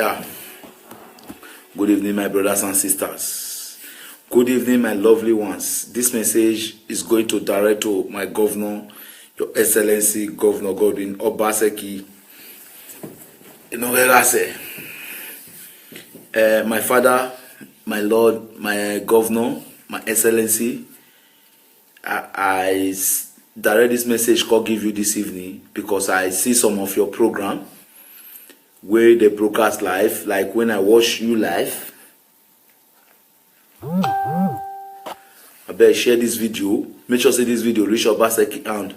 Yeah. Good evening, my brothers and sisters. Good evening, my lovely ones. This message is going to direct to my governor, Your Excellency Governor Godwin Obaseki. You know what I say? My father, my lord, my governor, my excellency, I direct this message called give you this evening because I see some of your program where they broadcast live, like when I watch you live. I better share this video. Make sure say this video reach Obaseki hand,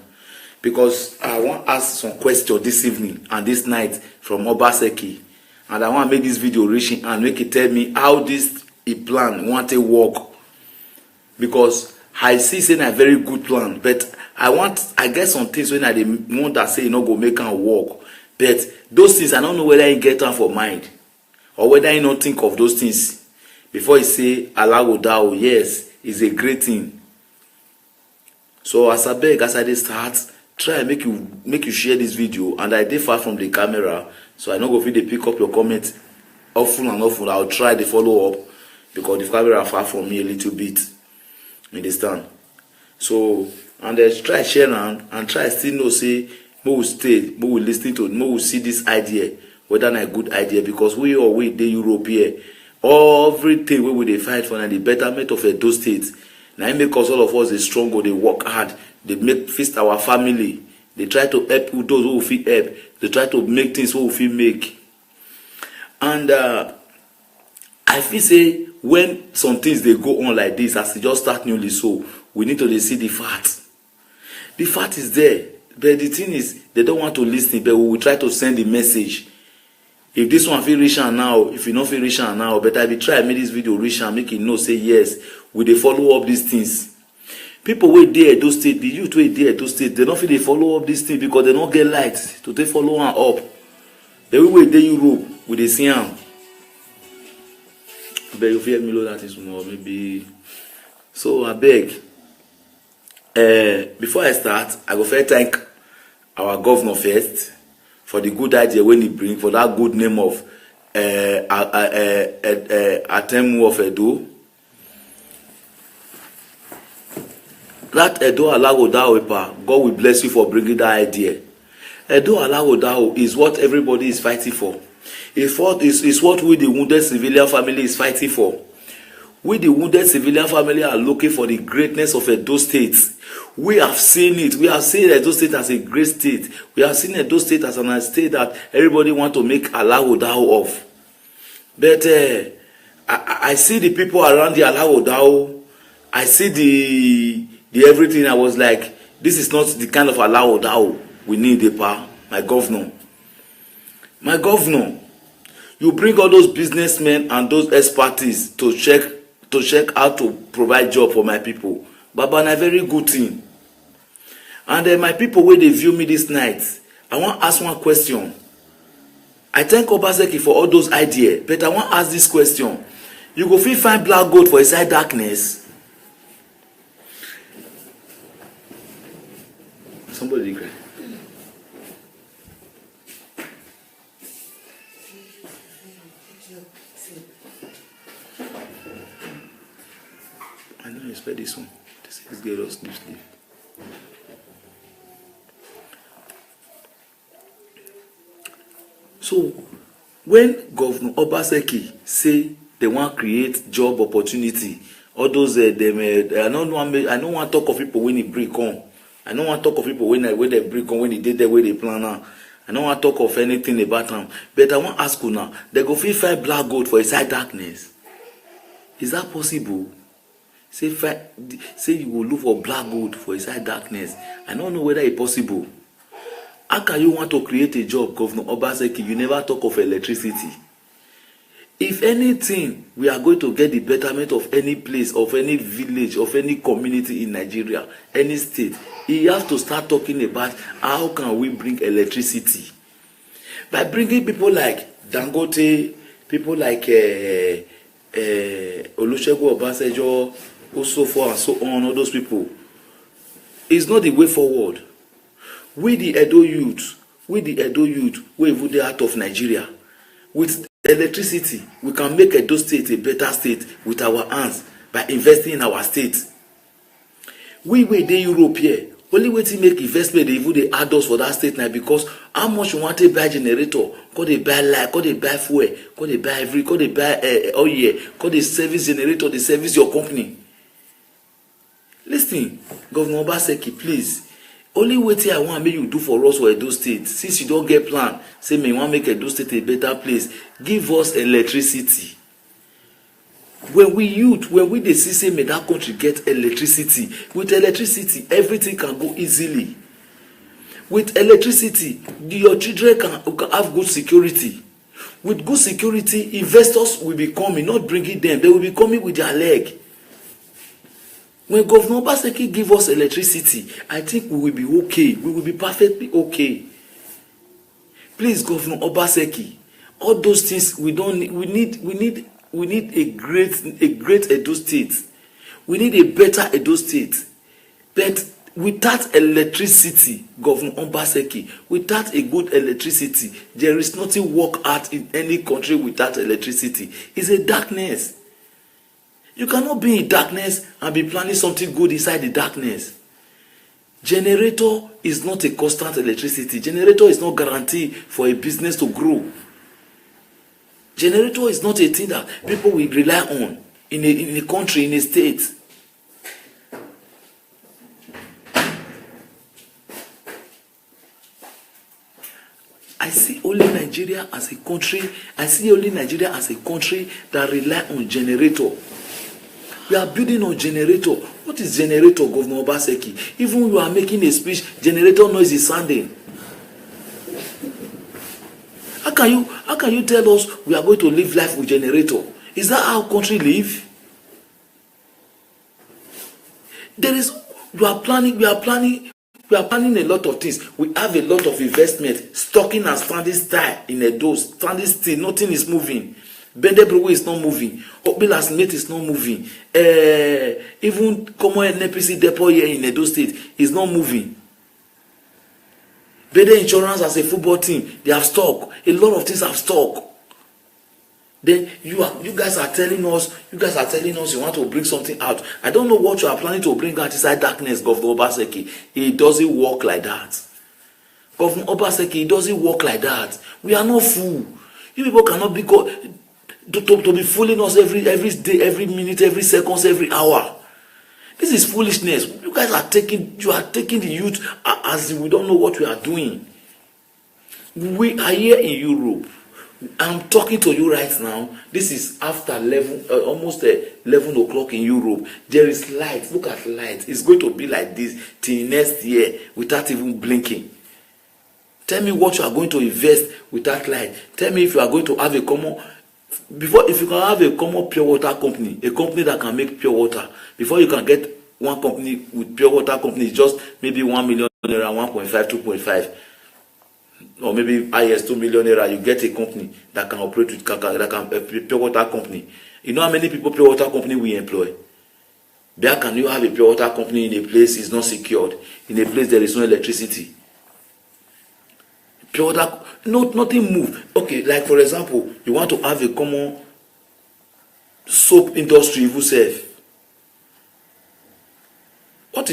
because I want to ask some question this evening and this night from Obaseki, and I want to make this video reach him and make it tell me how this plan want to work, because I see saying a very good plan, but I get some things when I want that say go make am work, but those things I don't know whether he get am for mind or whether he not think of those things before he say alagodao. Yes, it's a great thing. So as I beg, as I dey start, try make you share this video, and I dey far from the camera, so I no go fit dey pick up your comment often and often. I'll try to follow up because the camera far from me a little bit. You understand? So and try share and try still know say we will stay, we will listen to, we will see this idea whether na a good idea, because we dey Europe here. Everything we dey fight for na the betterment of Edo State. Now it make us, all of us, dey strong, they work hard, they make feast our family, they try to help those who fit help, they try to make things who fit make. And I feel say when some things they go on like this, as they just start newly, so we need to see the fact. The fact is there, but the thing is they don't want to listen, but we will try to send the message. If this one feel reach am now, if you not feel reach am now, but I will try make this video reach am, make it know say yes, we dey follow up these things. People wey dey Edo State, the youth wey dey Edo State, they don't feel they follow up these things because they don't get light to take follow am up. The way we dey Europe, we dey see am. But you feel me low that is more maybe. So I beg. Before I start, I go first thank our governor first for the good idea when he bring, for that good name of Atemu of Edo. That Edo Alagodao, God will bless you for bringing that idea. Edo Alagodao is what everybody is fighting for. It's what we, the wounded civilian family, is fighting for. We, the wounded civilian family, are looking for the greatness of Edo State. We have seen it. We have seen Edo State as a great state. We have seen Edo State as a state that everybody want to make Alagodao of. But I see the people around the Alagodao. I see the everything. I was like, this is not the kind of Alagodao we need, my governor. My governor, you bring all those businessmen and those expertise to check how to provide job for my people. Baba, na very good thing. And my people, where they view me this night, I want to ask one question. I thank Obaseki for all those ideas, but I want to ask this question. You go fit find black gold for inside darkness? Somebody cry. I don't expect this one. This girl just sleep. So when Governor Obaseki say they want to create job opportunity, all those I don't want to talk of people when he break on. I don't want to talk of people when they break on, when they did the way they plan now. I don't want to talk of anything about them. But I want to ask you now, they go feel find black gold for inside darkness. Is that possible? Say you will look for black gold for inside darkness. I don't know whether it's possible. How can you want to create a job, Governor Obaseki? You never talk of electricity. If anything, we are going to get the betterment of any place, of any village, of any community in Nigeria, any state, you have to start talking about how can we bring electricity. By bringing people like Dangote, people like Olusegun Obasanjo, so forth and so on, all those people, it's not the way forward. We the Edo youth, we even the out of Nigeria, with electricity, we can make Edo State a better state with our hands by investing in our state. We dey Europe here, only wetin make investment dey even dey add us for that state na because how much you wan take buy generator, come dey buy light, come dey buy fuel, come dey buy come dey buy oil, come dey service generator, dey service your company. Lis ten, Governor Obaseki, please, only wetin I want make you do for us for Edo State, since you don get plan say me wan make Edo State a better place, give us electricity. When we dey see say make that country get electricity, with electricity everything can go easily. With electricity your children can have good security. With good security, investors will be coming, not bringing them, they will be coming with their leg. When Governor Obaseki give us electricity, I think we will be okay. We will be perfectly okay. Please, Governor Obaseki, all those things we don't need. We need a great Edo State. We need a better Edo State. But without electricity, Governor Obaseki, without a good electricity, there is nothing work out in any country without electricity. It's a darkness. You cannot be in darkness and be planning something good inside the darkness. Generator is not a constant electricity. Generator is not guarantee for a business to grow. Generator is not a thing that people will rely on in a country, in a state. I see only Nigeria as a country. I see only Nigeria as a country that rely on generator. We are building on generator. What is generator, Governor Obaseki? Even you are making a speech, generator noise is sounding. How can you tell us we are going to live life with generator? Is that how country live? We are planning a lot of things. We have a lot of investment, stocking and standing still in Edo, standing still, nothing is moving. Bendebrewe is not moving. Obilas Mate is not moving. Even common NPC depot here in Edo State is not moving. Bede Insurance as a football team, they have stock. A lot of things have stock. Then you guys are telling us you want to bring something out. I don't know what you are planning to bring out inside darkness, Governor Obaseki. It doesn't work like that. Governor Obaseki, it doesn't work like that. We are not fool. You people cannot be to be fooling us every day, every minute, every second, every hour. This is foolishness. You guys are taking the youth as we don't know what we are doing. We are here in Europe. I'm talking to you right now. This is after 11, almost 11 o'clock in Europe. There is light. Look at light. It's going to be like this till next year without even blinking. Tell me what you are going to invest with that light. Tell me if you are going to have a common. If you can have a common pure water company, a company that can make pure water, before you can get one company with pure water company, just maybe 1 million naira, 1.5, 2.5, or maybe highest 2 million naira, you get a company that can operate with pure water company. You know how many people pure water company we employ? Where can you have a pure water company in a place is not secured, in a place there is no electricity? Pure water, nothing move. Okay, like for example, you want to have a common soap industry even self. What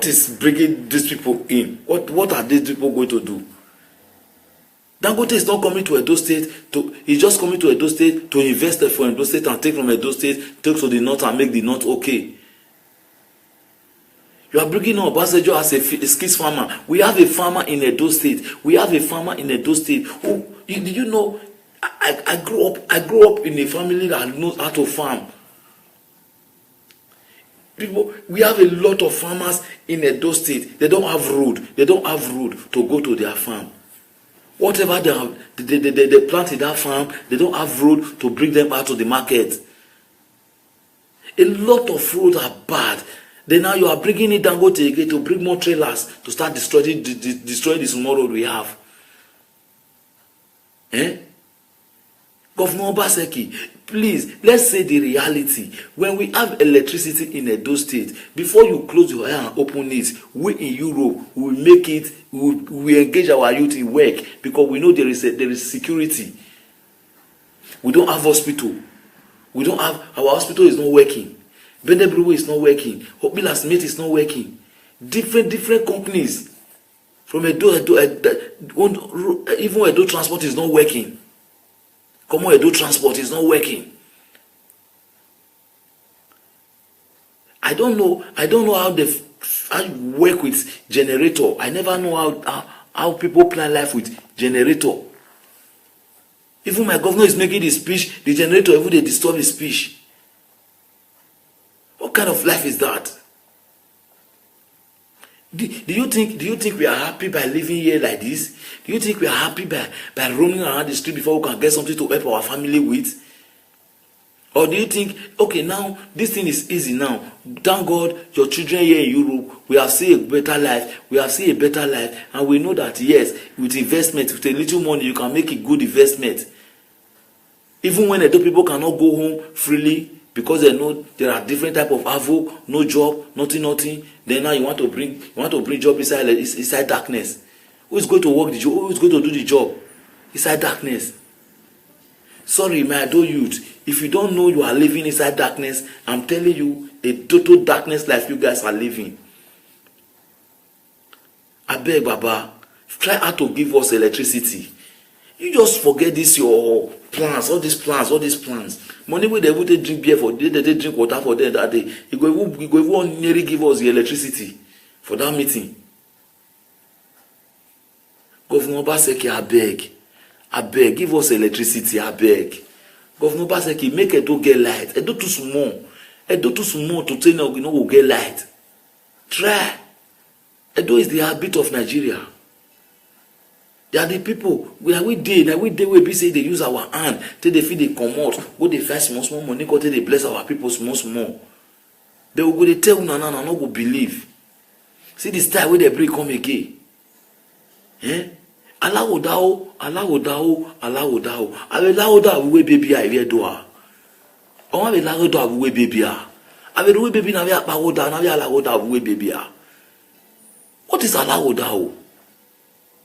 is bringing these people in? What are these people going to do? Dangote is not coming to Edo State he's just coming to Edo State to invest for Edo State and take from Edo State, take to the north and make the north okay. You are bringing on Obasanjo as a skills farmer. We have a farmer in Edo State. Who, did you know? I grew up in a family that knows how to farm. We have a lot of farmers in Edo State. They don't have road. To go to their farm. Whatever they plant in that farm, they don't have road to bring them out to the market. A lot of roads are bad. Then now you are bringing it Dangote again to bring more trailers to start destroying the small road we have. Governor Obaseki, please, let's say the reality. When we have electricity in Edo State, before you close your eye and open it, we in Europe will make it, we engage our youth in work because we know there is security. We don't have hospital. We don't have, our hospital is not working. Bende Brewery is not working. Hopila Smith is not working. Different companies from Edo, even Edo Transport is not working. Common Edo Transport is not working. I don't know how they work with generator. I never know how people plan life with generator. Even my governor is making his speech, the generator even they disturb his speech. What kind of life is that? Do you think we are happy by living here like this? Do you think we are happy by roaming around the street before we can get something to help our family with? Or do you think, okay, now this thing is easy now. Thank God your children here in Europe, we have seen a better life. We have seen a better life. And we know that, yes, with investment, with a little money, you can make a good investment. Even when Edo people cannot go home freely because they know there are different type of havoc, no job, nothing. Then now you want to bring job inside darkness. Who is going to work the job? Who is going to do the job? Inside darkness. Sorry, my Edo youth. If you don't know you are living inside darkness, I'm telling you, a total darkness life you guys are living. I beg, Baba, try hard to give us electricity. You just forget this your plans, all these plans. Money wey they would drink beer for, they drink water for them that day. You go even nearly give us the electricity for that meeting. Governor Obaseki, I beg, give us electricity, I beg. Governor Obaseki, make Edo get light. Edo too small to tell you we'll get light. Try. Edo is the heartbeat of Nigeria. They are the people. We be say they use our hand till they feel they come out. Go they find small money, go till they bless our people small. They will go they tell no go believe. See the style where they bring come again. Allah odao. Allah odao we baby I we doa. O we la odao we baby ah. Ave we baby na we apa odao na we Allah odao we baby ah. What is Allah odao?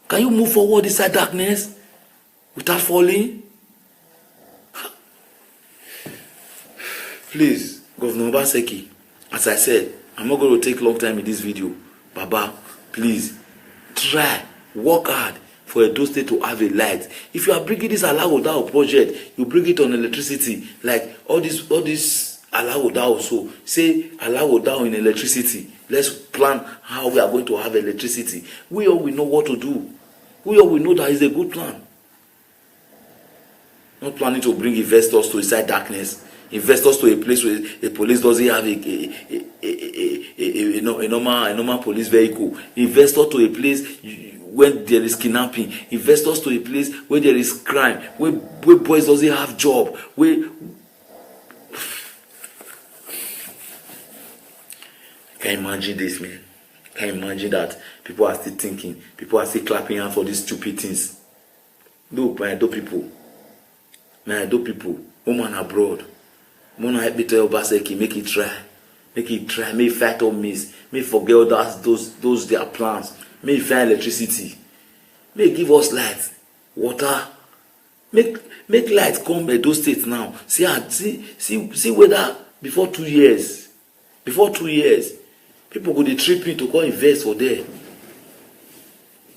Can you move forward inside darkness without falling? Please, Governor Obaseki, as I said, I'm not going to take long time in this video. Baba, please, try, work hard for Edo State to have a light. If you are bringing this Alawoda project, you bring it on electricity, like all this Alawoda also. Say Alawoda in electricity. Let's plan how we are going to have electricity. We all know what to do. We all know that is a good plan. Not planning to bring investors to inside darkness, investors to a place where the police doesn't have a normal police vehicle, investors to a place when there is kidnapping, investors to a place where there is crime, where boys doesn't have job, where can you imagine this, man? Can you imagine that people are still thinking, people are still clapping hands for these stupid things? Look, my Edo people, woman abroad, Mona help me tell Obaseki, make it try, may fight or miss, may forget all those their plans, may find electricity, may give us light, water, make light come Edo State now. See whether before 2 years, people go dey trip me to go invest for there.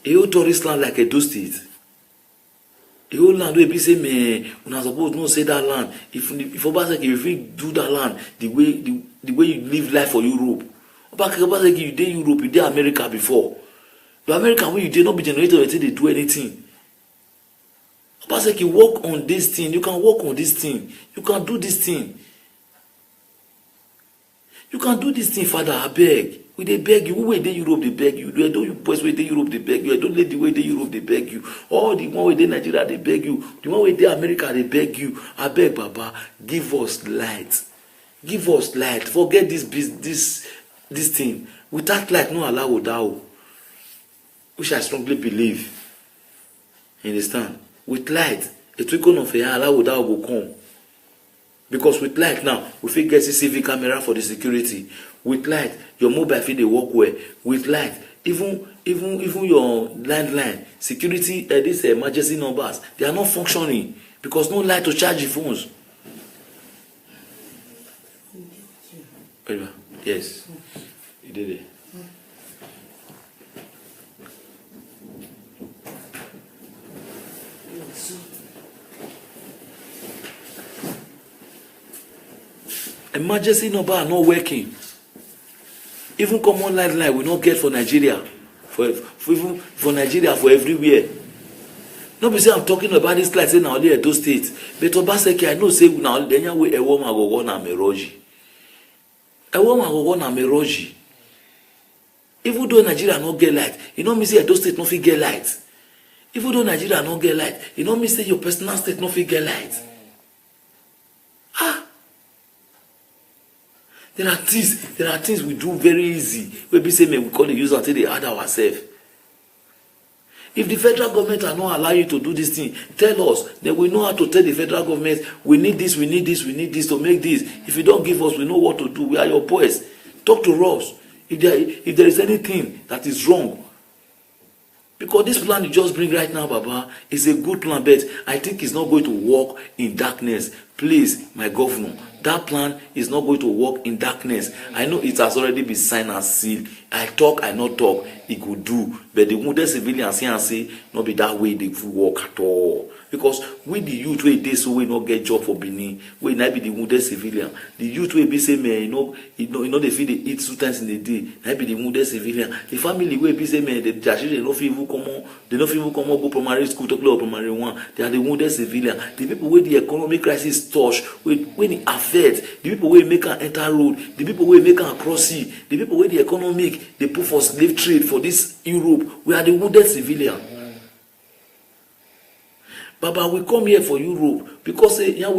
A whole tourist land like Edo State. A whole land wey be say me una suppose no say that land. If Obaseki if you do that land the way you live life for Europe. Obaseki you dey Europe, you dey America before. The American wey you dey not be generator until they do anything. Obaseki work on this thing. You can work on this thing. You can do this thing. You can do this thing, Father. I beg. We they beg you. Who way they Europe they beg you. Don't you boys way they Europe they beg you. Don't let the way they Europe they beg you. All the one way they Nigeria they beg you. The one way they America they beg you. I beg, Baba, give us light. Give us light. Forget this thing. Without light, no Allah will die. Which I strongly believe. You understand? With light, a twinkle of a Allah will die will come. Because with light now, we fit get CCTV camera for the security. With light, your mobile phone they work well. With light, even your landline, security, these emergency numbers, they are not functioning. because no light to charge the phones. Yes, you did it. Emergency number are not working. Even common line we not get for Nigeria, for even for Nigeria, for everywhere. No be say I'm talking about this like say na only Edo State, but Obaseki I know say na only the way Ewo Magogo na Meroji. Ewo Magogo na Meroji. Even though Nigeria no get light, you know me say Edo State no fit get light. Even though Nigeria no get light, you know me say your personal state no fit get light. There are things we do very easy. We be say we call the user until they add ourselves. If the federal government are not allowing you to do this thing, tell us. Then we know how to tell the federal government, we need this to make this. If you don't give us, we know what to do. We are your boys. Talk to us. If there is anything that is wrong, because this plan you just bring right now, Baba, is a good plan, but I think it's not going to work in darkness. Please, my governor, that plan is not going to work in darkness. I know it has already been signed and sealed. I talk, I not talk, it could do. But the wounded civilians here and say, not be that way they will work at all. Because with the youth way they so we not get job for Benin, we not be the wounded civilian. The youth way be say man, you know they feel they eat 2 times in a day. Not be the wounded civilian. The family way be say man, they don't feel come on, go primary school to play primary 1. They are the wounded civilian. The people where the economic crisis touch, when it affects, the people where make an enter road, the people where make an cross sea, the people where the economic they put for slave trade for this Europe, we are the wounded civilian. Baba, we come here for Europe because you are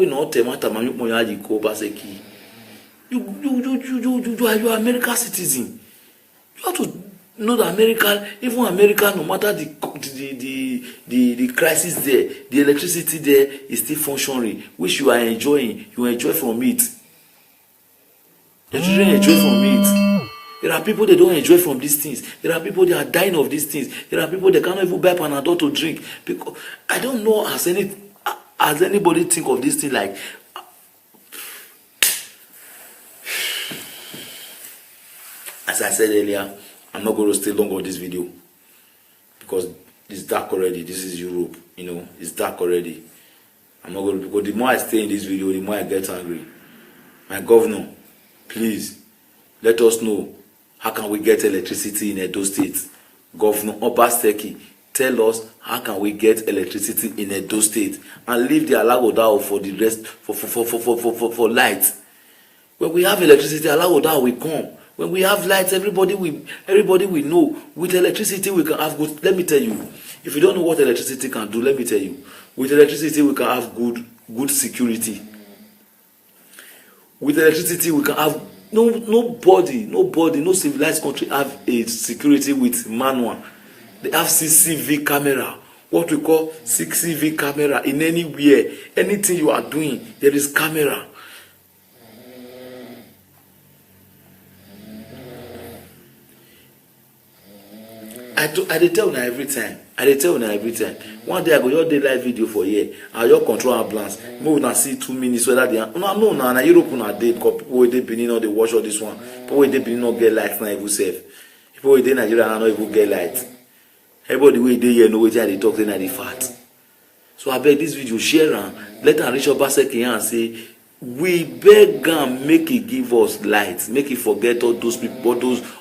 American citizen. You have to know that even America, no matter the crisis there, the electricity there is still functioning, which you are enjoying. You enjoy from it. The children enjoy from it. There are people that don't enjoy from these things. There are people that are dying of these things. There are people that cannot even buy Panadol to drink. Because I don't know as anybody think of this thing like. As I said earlier, I'm not going to stay long on this video because it's dark already. This is Europe, it's dark already. I'm not going to, because the more I stay in this video, the more I get angry. My governor, please let us know. How can we get electricity in Edo State? Governor Obaseki, tell us how can we get electricity in Edo State and leave the Alagodao for the rest for light. When we have electricity, Alagodao will come. When we have lights, everybody will know. With electricity, we can have good. Let me tell you, if you don't know what electricity can do, let me tell you. With electricity, we can have good security. With electricity, we can have nobody, no civilized country have a security with manual. They have CCTV camera, what we call CCTV camera in anywhere. Anything you are doing, there is camera. I tell you every time. One day I go your day live video for here. I your control ambulance. Move na see 2 minutes whether they no na Europe na dey because people wey dey Benin no dey watch all this one. People wey dey Benin no get light na even safe. People wey dey Nigeria na no even get light. Everybody wey dey here know wetin I dey talk say na the fact. So I beg this video share am, let am reach Obaseki and say we beg am make he give us light, make he forget all those people,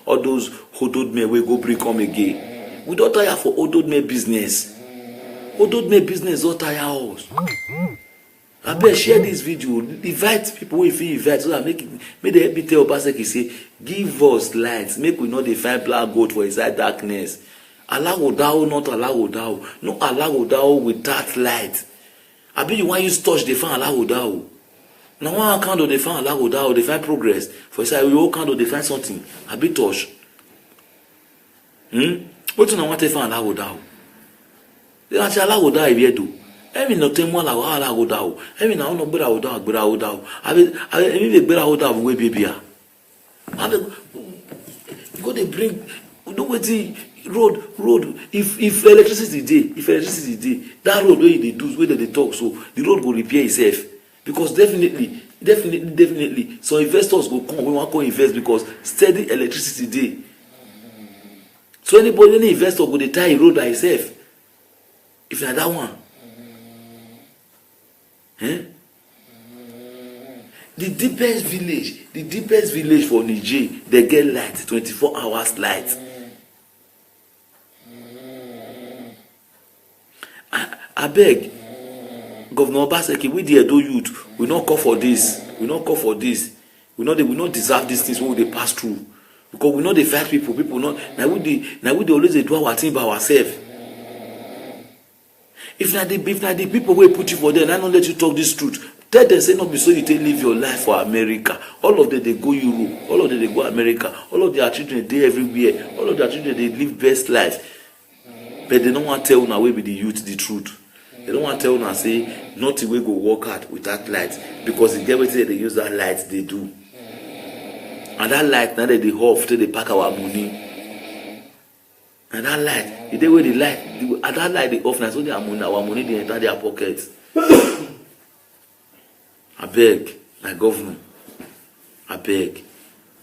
all those hodod men wey go bring come again. We don't tire for hodod men business. Hodod men business don't tire us. I beg share this video, invite people wey fit invite so that make they help me tell Obaseki say give us light, make we not dey find black goat for inside darkness. Alagodao, not Alagodao. No Alagodao without light. I bet you want use touch they find Alagodao. Now one candle they find Alagodao, they find progress. For inside your candle they find something. I bet touch. What you want to find Alagodao? They are Alagodao if you do. Emi no temo Alagodao. Emi na no gbera odao. Emi be gbera odao we baby. You go they bring. Do wetin road if electricity dey that road wey you dey do wey dem dey talk so the road go repair itself because definitely some investors go come wey wan come invest because steady electricity dey. So any investor go dey tie a road by himself if na that one. The deepest village for Niger dey get light 24 hours light. Abeg Governor Obaseki, we the Edo youth, we no call for this. We no deserve these things wey we dey pass through because we no dey fight people no na we dey always dey do our thing by ourselves. If na the people wey put you for there, na no let you talk this truth. Tell them say no be so you take live your life for America. All of them dey go Europe, all of them dey go America, all of their children dey everywhere, all of their children dey live best life. But they no wan tell una wey be the youth the truth. They don't want to tell una say nothing wey go work out without light because e get wetin they use that light dey do. And that light na dey off till they pack our money. And that light, the day wey the light, and that light dey off na so our money dey enter their pocket. Abeg, my governor, abeg,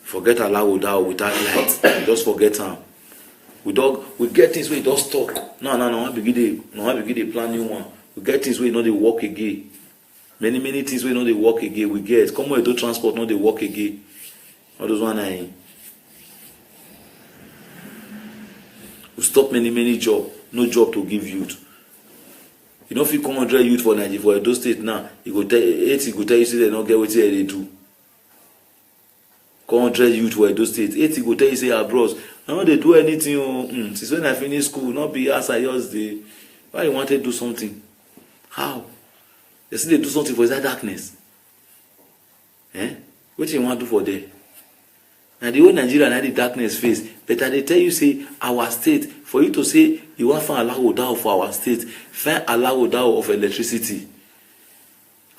forget Alawoda without light. Just forget am. We get things wey just talk. No, I begin dey plan new one. We get things wey no dey work again. Many things wey no dey work again. We get common Edo transport no dey work again. All those one na we stop many job. No job to give youth. You no fit come 100 youth for Nigeria for Edo State now. He go tell you say they no get wetin they do. Come 100 youth for Edo State. 80 go tell you say bros, I no dey do anything. Since when I finish school, not be as I just dey. Why you want to do something? How? They say they do something for inside darkness. Wetin you want to do for there? Na the whole Nigeria na the darkness face. But I dey tell you say our state, for you to say you wan find Alawoda for our state, find Alawoda of electricity.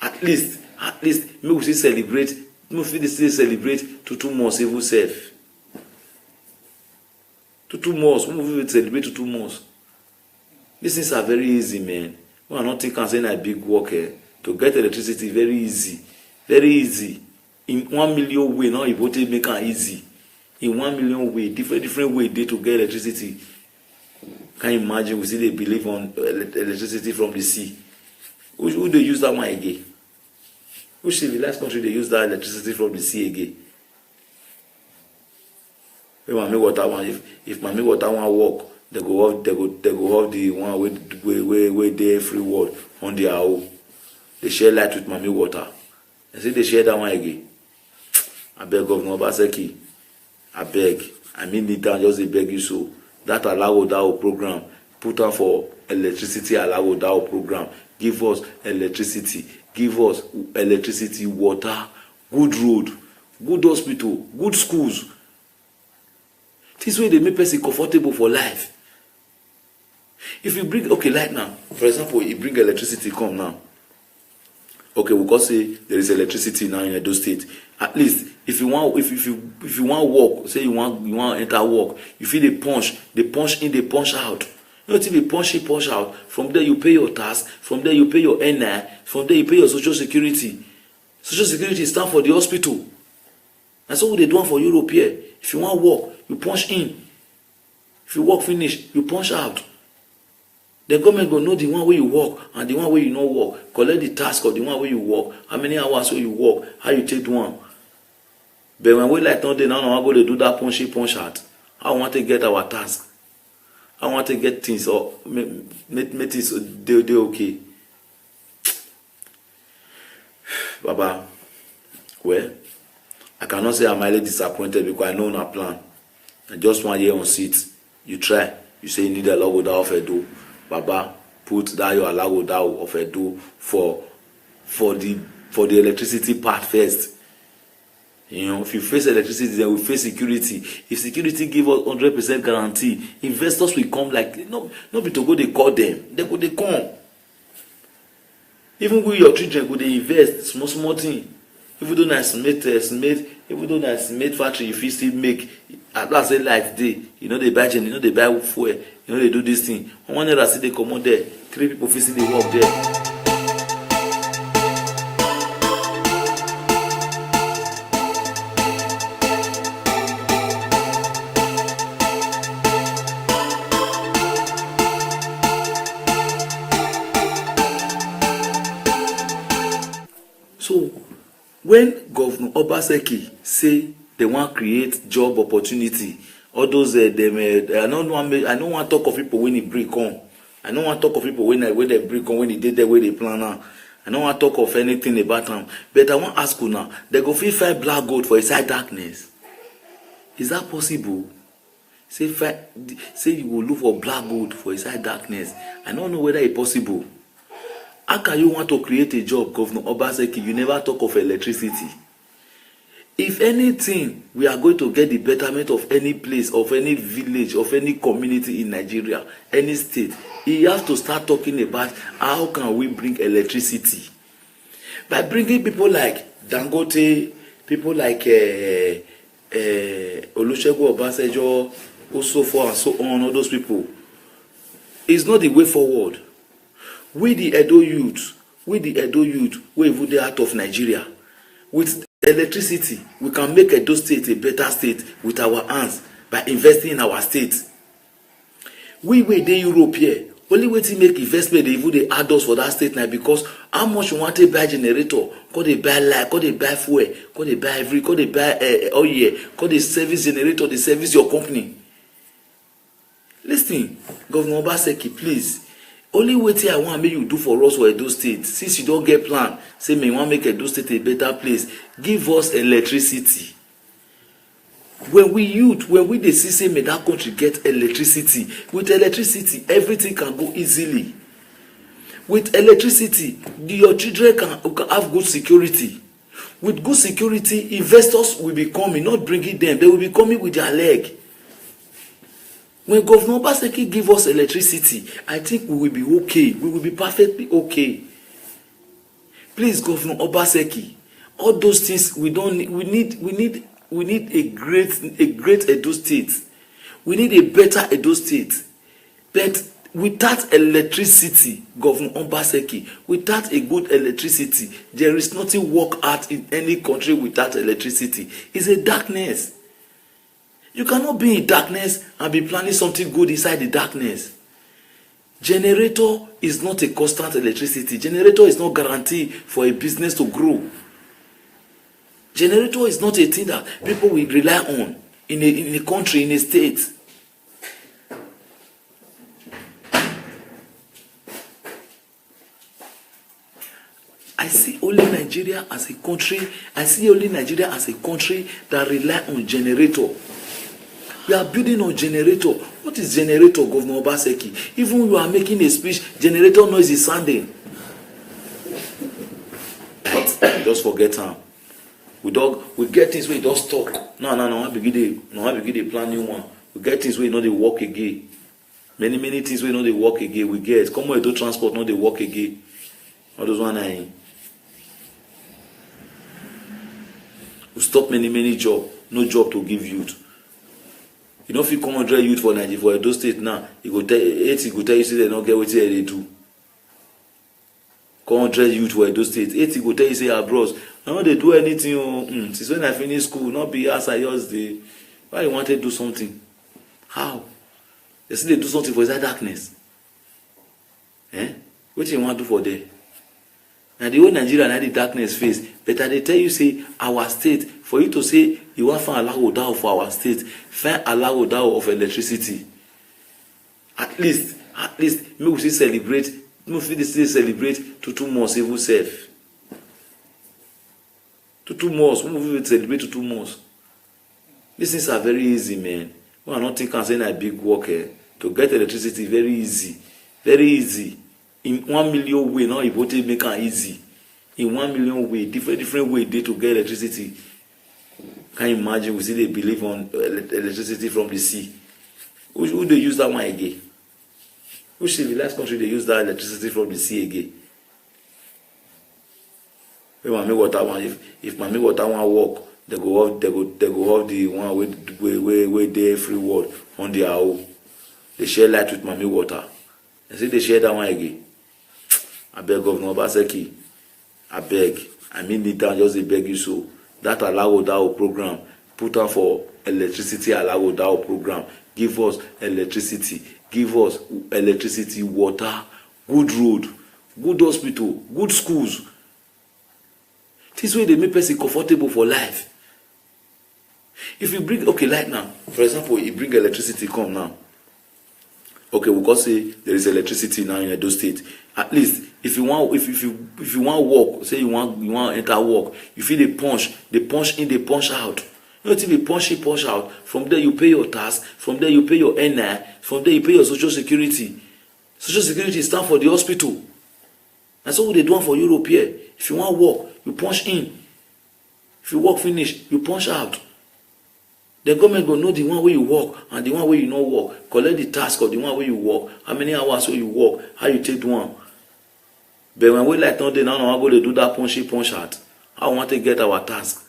At least make we still celebrate. Make we still celebrate 2 months even self. 2 months. We will celebrate 2 months. These things are very easy, man. We are not thinking saying a big work. To get electricity very easy. Very easy. In 1 million way, now you want to make it easy. In 1 million way, different way they to get electricity. Can you imagine we see they believe on electricity from the sea? Who they use that one again? Which civilized country they use that electricity from the sea again? If Mami Water one work, they go off the one where they free world on their own. They share light with Mami Water. They say they share that one again. I beg Governor Obaseki. I beg. I mean it down, just beg you so. That Alawoda program, put on for electricity Alawoda program. Give us electricity. Give us electricity, water, good road, good hospital, good schools. This way they make person comfortable for life. If you bring like now, for example, you bring electricity come now. Okay, we can say there is electricity now in Edo State. At least if you want work, say you want enter work, you feel they punch in, they punch out. You know, till they punch in, punch out. From there you pay your tax. From there you pay your NI. From there you pay your social security. Social security stand for the hospital. That's what they do for Europe here. If you want work, you punch in. If you work finish, you punch out. The government go know the one where you work and the one where you no work. Collect the task of the one where you work. How many hours where you work? How you take one? But when we like now, they now go to do that punch in, punch out. I want to get our task. I want to get things or make things they okay. Baba, well, I cannot say I'm highly disappointed because I know no plan. And just 1 year on seat, you try. You say you need a Alawoda of Edo. Baba, put that your Alawoda of Edo for the electricity part first. You know, if you face electricity, then we face security. If security give us 100% guarantee, investors will come like no be to go they call them. They come. Even with your children, go they invest small thing. even though na cement even though na cement factory you fit still make, at last say light dey, you no dey buy gen, you no dey buy fuel, you no dey do this thing, one naira still dey comot there, 3 people fit still dey work there. So when Governor Obaseki say they wan create job opportunity, all those dem I no wan talk of people when e bring come, I no wan talk of people when they bring come, when e dey there wey dey plan am, I no wan talk of anything about am, but I wan ask una, they go fit find black gold for inside darkness? Is that possible? Say you go look for black gold for inside darkness. I no know whether e possible. How can you want to create a job, Governor Obaseki? You never talk of electricity. If anything, we are going to get the betterment of any place, of any village, of any community in Nigeria, any state, he has to start talking about how can we bring electricity. By bringing people like Dangote, people like Olusegun Obasanjo, so forth and so on, all those people, it's not the way forward. We the Edo youth, we even dey out of Nigeria, with electricity, we can make Edo State a better state with our hands by investing in our state. We dey Europe here, only wetin make investment dey even dey add us for that state now, because how much you wan take buy generator, come dey buy light, come dey buy fuel, come dey buy come dey buy oil, come dey service generator, dey service your company. Listen, Governor Obaseki, please. Only wetin I want make you do for us for Edo State, since you don get plan, say me wan make Edo State a better place, give us electricity. When we dey see say may that country get electricity, with electricity everything can go easily. With electricity, your children can have good security. With good security, investors will be coming, not bringing them, they will be coming with their leg. When Governor Obaseki give us electricity, I think we will be okay. We will be perfectly okay. Please, Governor Obaseki, all those things we don't need. We need a great Edo State. We need a better Edo State. But without electricity, Governor Obaseki, without a good electricity, there is nothing work out in any country without electricity. It's a darkness. You cannot be in darkness and be planning something good inside the darkness. Generator is not a constant electricity. Generator is not guarantee for a business to grow. Generator is not a thing that people will rely on in a country, in a state. I see only Nigeria as a country. I see only Nigeria as a country that rely on generator. We are building on generator. What is generator, Governor Obaseki? Even you are making a speech, generator noise is sounding. Just forget am. We get things wey don stock. No, I begin dey plan new one. We get things wey no dey work again. Many things wey no dey work again. We get common Edo transport no dey work again. All those one na we stop many job. No job to give youth. You no fit come 100 youth for Nigeria, for Edo State now. He go tell you say they no get wetin they do. Come 100 youth for Edo State. 80 go tell you say bros, I no dey do anything. Since when I finish school, not be as I just dey. Why you want to do something? How? They still dey do something for inside darkness. Wetin you want do for there? Na the whole Nigeria na the darkness face. But I dey tell you say our state, for you to say you wan find alagodawo for our state, find alagodawo of electricity. At least make we still celebrate. Make we still celebrate 2 months even sef. 2 months. Make we celebrate 2 months. These things are very easy, man. We are not thinking say na big work. To get electricity very easy. Very easy. In 1 million way, now you take make it easy. In 1 million way, different way dey to get electricity. Can you imagine? We still dey believe on electricity from the sea. Who dey use that one again? Which civilized country dey use that electricity from the sea again? When Mami Water want, if Mami Water want work, they go off the one where they free word on their own. They share light with Mami Water. And say they share that one again. I beg Governor Obaseki. I beg. I mean it down, just beg you so. That Alawo Dao program, put on for electricity Alawo Dao program. Give us electricity. Give us electricity, water, good road, good hospital, good schools. This way they make person comfortable for life. If you bring, okay, like now, for example, you bring electricity come now. Okay, we can say there is electricity now in Edo State. At least if you want, if you want work, say you want enter work, you feel they punch in, they punch out. You know, till they punch out. From there you pay your tax. From there you pay your NI. From there you pay your social security. Social security is stand for the hospital. That's what they do for Europe here. If you want work, you punch in. If you work finish, you punch out. The government go know the one where you work and the one where you not work. Collect the task of the one where you work. How many hours where you work? How you take one? But when we like not now I go to do that punch out. I want to get our task.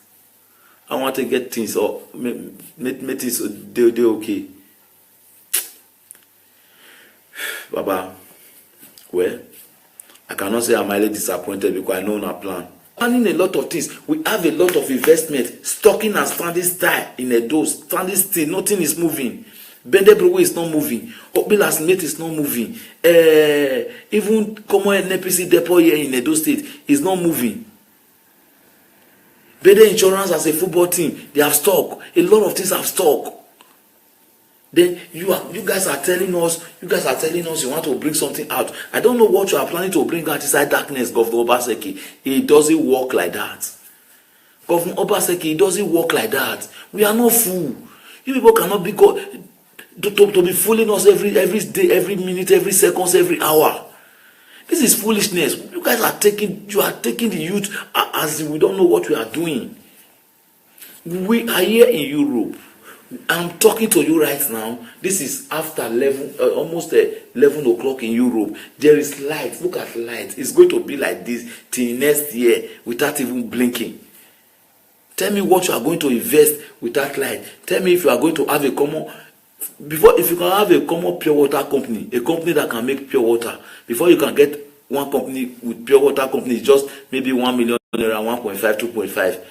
I want to get things or make things they okay. Baba, well, I cannot say I'm highly disappointed because I know our plan. Planning a lot of things. We have a lot of investment. Stocking and standing style in a dose. Standing still. Nothing is moving. Bendebrewe is not moving. Obilas Mate is not moving. Even common NPC depot here in Edo State is not moving. Bede Insurance as a football team, they have stock. A lot of things have stock. Then you guys are telling us you want to bring something out. I don't know what you are planning to bring out inside darkness, Governor Obaseki. It doesn't work like that. Governor Obaseki, it doesn't work like that. We are not fool. You people cannot be to be fooling us every day, every minute, every second, every hour. This is foolishness. You guys are taking the youth as we don't know what we are doing. We are here in Europe. I'm talking to you right now. This is after 11, almost 11 o'clock in Europe. There is light. Look at light. It's going to be like this till next year without even blinking. Tell me what you are going to invest with that light. Tell me if you are going to have a common. If you can have a common pure water company, a company that can make pure water, before you can get one company with pure water company, just maybe 1 million naira, 1.5, 2.5.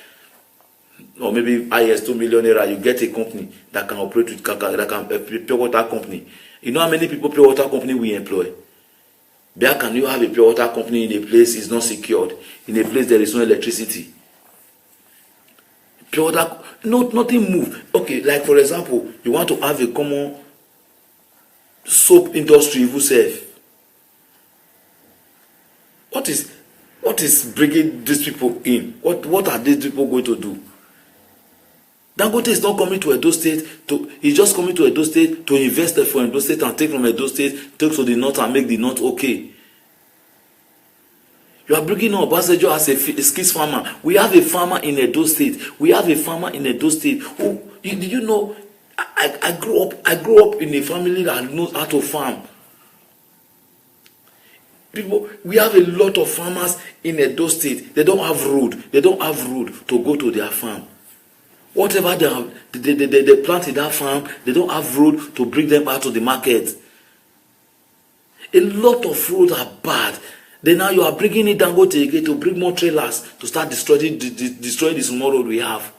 Or maybe IS 2 million naira, you get a company that can operate with pure water company. You know how many people pure water company we employ? Where can you have a pure water company in a place is not secured, in a place there is no electricity? Pure water, nothing move. Okay, like for example, you want to have a common soap industry, you self. What is bringing these people in? What are these people going to do? Dangote is not coming to Edo State he's just coming to Edo State to invest for Edo State and take from Edo State, take to the north and make the north okay. You are bringing up Obasanjo as a skills farmer. We have a farmer in Edo State. Who, did you know? I grew up in a family that knows how to farm. We have a lot of farmers in Edo State. They don't have road. To go to their farm. Whatever they plant in that farm, they don't have road to bring them out to the market. A lot of roads are bad. Then now you are bringing it Dangote again to bring more trailers to start destroying the small road we have.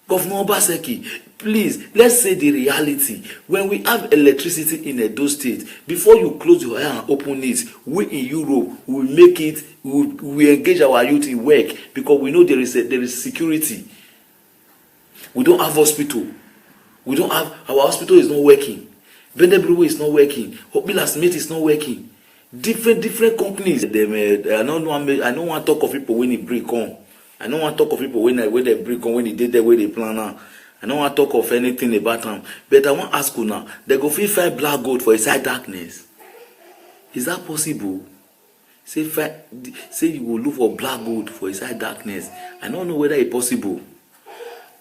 Governor Obaseki, please, let's say the reality. When we have electricity in Edo State, before you close your eye and open it, we in Europe will make it, we engage our youth in work because we know there is security. We don't have hospital. Our hospital is not working. Bendebrewe is not working. Obilas Mate is not working. Different companies. I don't want to talk of people when it break on. I don't want to talk of people when they break on, when they did the way they plan now. I don't want to talk of anything about them. But I want to ask you now, they go feel find black gold for inside darkness. Is that possible? Say you will look for black gold for inside darkness. I don't know whether it's possible.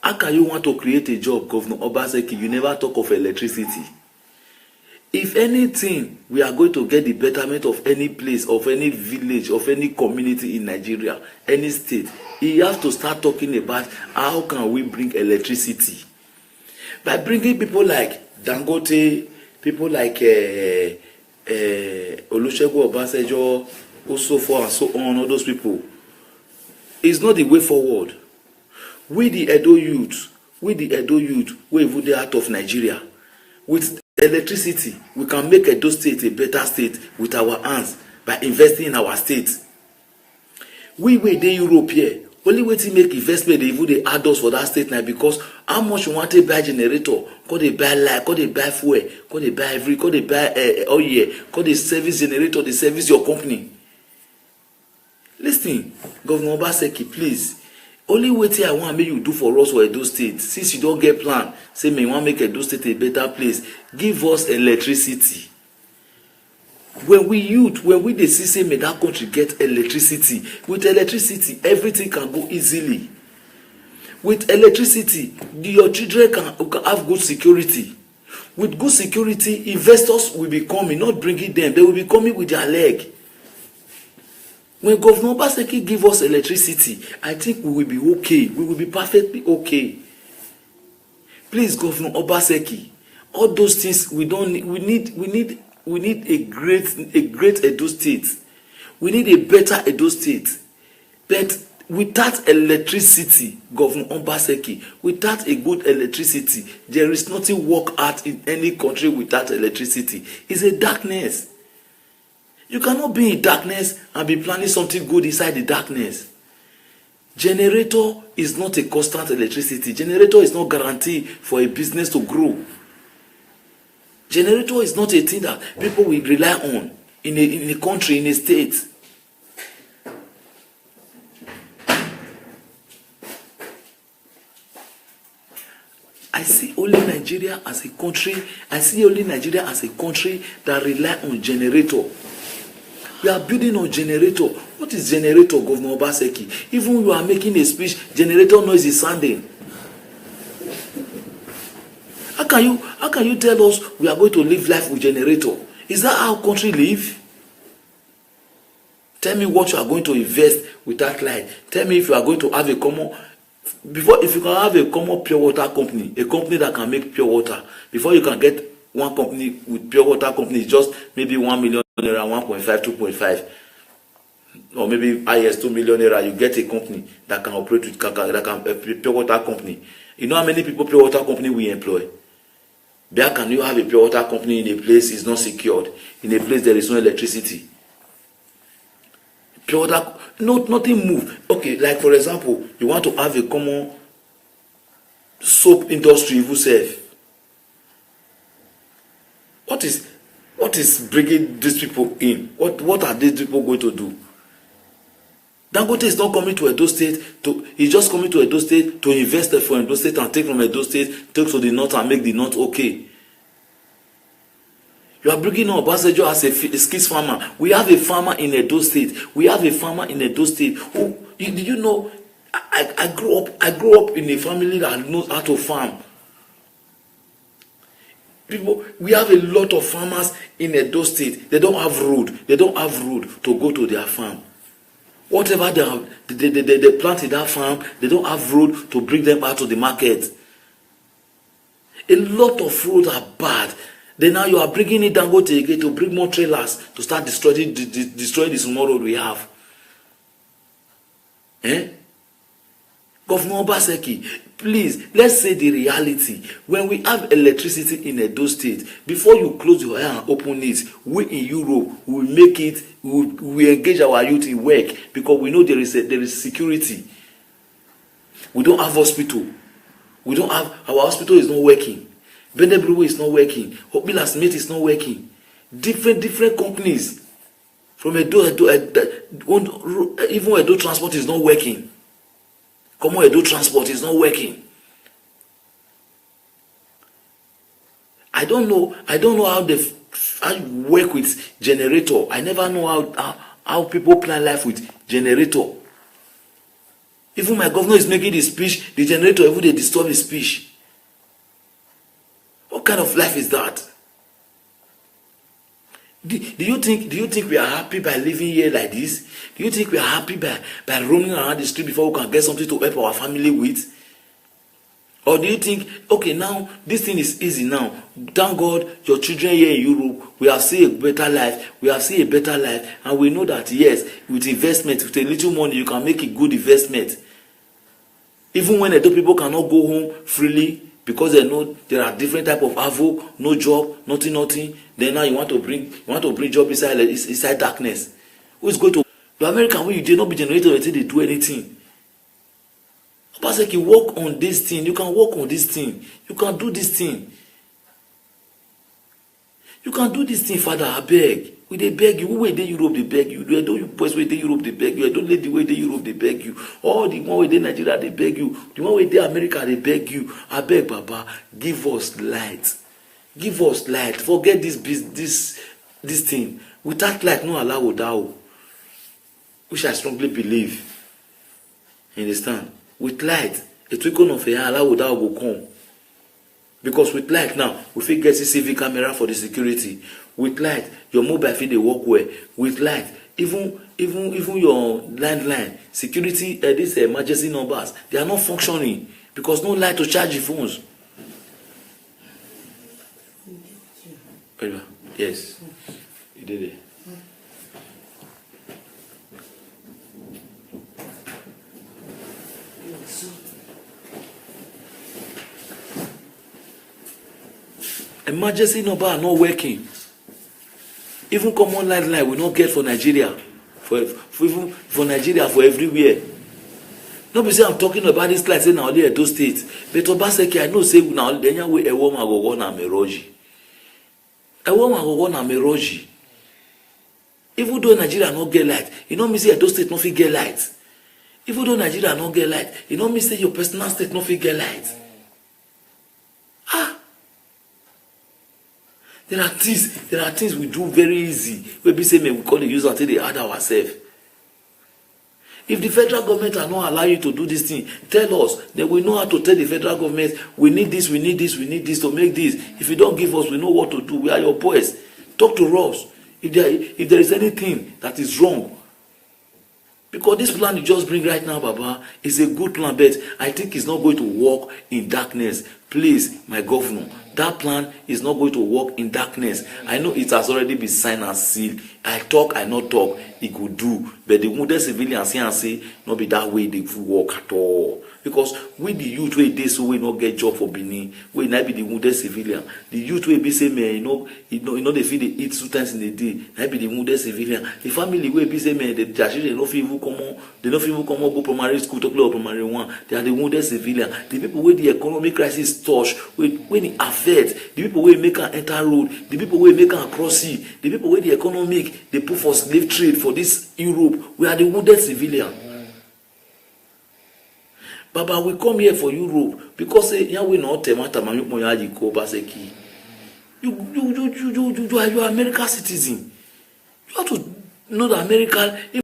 How can you want to create a job, Governor Obaseki? You never talk of electricity. If anything, we are going to get the betterment of any place, of any village, of any community in Nigeria, any state, he has to start talking about how can we bring electricity. By bringing people like Dangote, people like Olusegun Obasanjo, so forth and so on, all those people, it's not the way forward. We the Edo youth, we even the out of Nigeria, with electricity, we can make Edo State a better state with our hands by investing in our state. We dey Europe here, only wetin make investment dey even dey add us for that state now, because how much you want to buy generator, go dey buy light, go dey buy fuel, go dey buy go dey buy oil, go dey service generator, dey service your company. Listen, Governor Obaseki, please. Only wetin I want make you do for us for Edo State, since you don get plan, say me wan make Edo State a better place, give us electricity. When we dey see say may that country get electricity, with electricity everything can go easily. With electricity, your children can have good security. With good security, investors will be coming, not bringing them, they will be coming with their leg. When Governor Obaseki give us electricity, I think we will be okay. We will be perfectly okay. Please, Governor Obaseki, all those things we don't need. We need a great Edo State. We need a better Edo State. But without electricity, Governor Obaseki, without a good electricity, there is nothing work out in any country without electricity. It's a darkness. You cannot be in darkness and be planning something good inside the darkness. Generator is not a constant electricity. Generator is not guarantee for a business to grow. Generator is not a thing that people will rely on in a country, in a state. I see only Nigeria as a country. I see only Nigeria as a country that rely on generator. We are building on generator. What is generator, Governor Obaseki? Even when you are making a speech, generator noise is sounding. How can you tell us we are going to live life with generator? Is that how country live? Tell me what you are going to invest with that light. Tell me if you are going to have a common, if you can have a common pure water company, a company that can make pure water, before you can get one company with pure water company, just maybe 1 million naira, 1.5, 2.5, or maybe highest 2 million naira, you get a company that can operate with pure water company. You know how many people pure water company we employ? There can you have a pure water company in a place is not secured, in a place there is no electricity? Pure water, nothing move. Okay, like for example, you want to have a common soap industry, you self. What is bringing these people in? What are these people going to do? Dangote is not coming to Edo State he's just coming to Edo State to invest for Edo State and take from Edo State, take to the north and make the north okay. You are bringing on Obasanjo as a skills farmer. We have a farmer in Edo State. Who, did you know? I grew up in a family that knows how to farm. We have a lot of farmers in Edo State. They don't have road. To go to their farm. Whatever they plant in that farm, they don't have road to bring them out to the market. A lot of roads are bad. Then now you are bringing it Dangote again to bring more trailers to start destroying the small road we have. Governor Obaseki, please, let's say the reality. When we have electricity in Edo State, before you close your eye and open it, we in Europe will make it, we engage our youth in work, because we know there is security. We don't have hospital. Our hospital is not working. Benebruwe is not working. Hopila Smith is not working. Different companies from Edo, even Edo Transport is not working. Common Edo Transport is not working. I don't know how you work with generator. I never know how people plan life with generator. Even my governor is making his speech, the generator even they disturb his speech. What kind of life is that? Do you think we are happy by living here like this? Do you think we are happy by roaming around the street before we can get something to help our family with? Or do you think, okay, now this thing is easy now. Thank God your children here in Europe, we have seen a better life. We have seen a better life. And we know that, yes, with investment, with a little money, you can make a good investment. Even when the people cannot go home freely because they know there are different type of havoc, no job, nothing. Then now you want to bring job inside darkness. Who is going to the American when you did not be generated until they do anything? Obaseki, work on this thing. You can work on this thing. You can do this thing. You can do this thing, Father. I beg. We they beg you. Who way they Europe they beg you. Don't you boys way they Europe they beg you. Don't let the way they Europe they beg you. All the one way they Nigeria they beg you. The one way they America they beg you. I beg, Baba, give us light. Give us light. Forget this thing. Without light, no Allah will die. Which I strongly believe. You understand? With light, a twinkle of a eye, Allah will come. Because with light now, we fit get CCTV camera for the security. With light, your mobile fit dey work well. With light, even your landline, security, these emergency numbers, they are not functioning because no light to charge the phones. Yes, you did it. Emergency number are not working. Even common landline we not get for Nigeria, for Nigeria, for everywhere. No be say I'm talking about this like say na only Edo State, but Obaseki I know say na only the way Ewo Magogo na Meroji. Ewo Magogo na Meroji. Even though Nigeria not get light, you know me say Edo State not fit get light. Even though Nigeria not get light, you know me say your personal state not fit get light. There are things we do very easy. We say we call the use until they add ourselves. If the federal government are not allowing you to do this thing, tell us. Then we know how to tell the federal government, we need this to make this. If you don't give us, we know what to do. We are your boys. Talk to us. If there is anything that is wrong. Because this plan you just bring right now, Baba, is a good plan, but I think it's not going to work in darkness. Please, my governor, that plan is not going to work in darkness. I know it has already been signed and sealed. I talk, I not talk, it could do. But the wounded civilians here and say, not be that way they work at all. Because we the youth way they so we not get job for Benin, we not be the wounded civilian. The youth way be say man, you know they feel they eat 2 times in a day. Not be the wounded civilian. The family way be say man, they don't feel even come on, go primary school to play or primary 1. They are the wounded civilian. The people where the economic crisis touch, when it affect, the people where make an enter road, the people where make an cross sea, the people where the economic they put for slave trade for this Europe, we are the wounded civilian. Baba, we come here for Europe because yeah, we not temata mami ko Obaseki. You are American citizen. You have to know the American.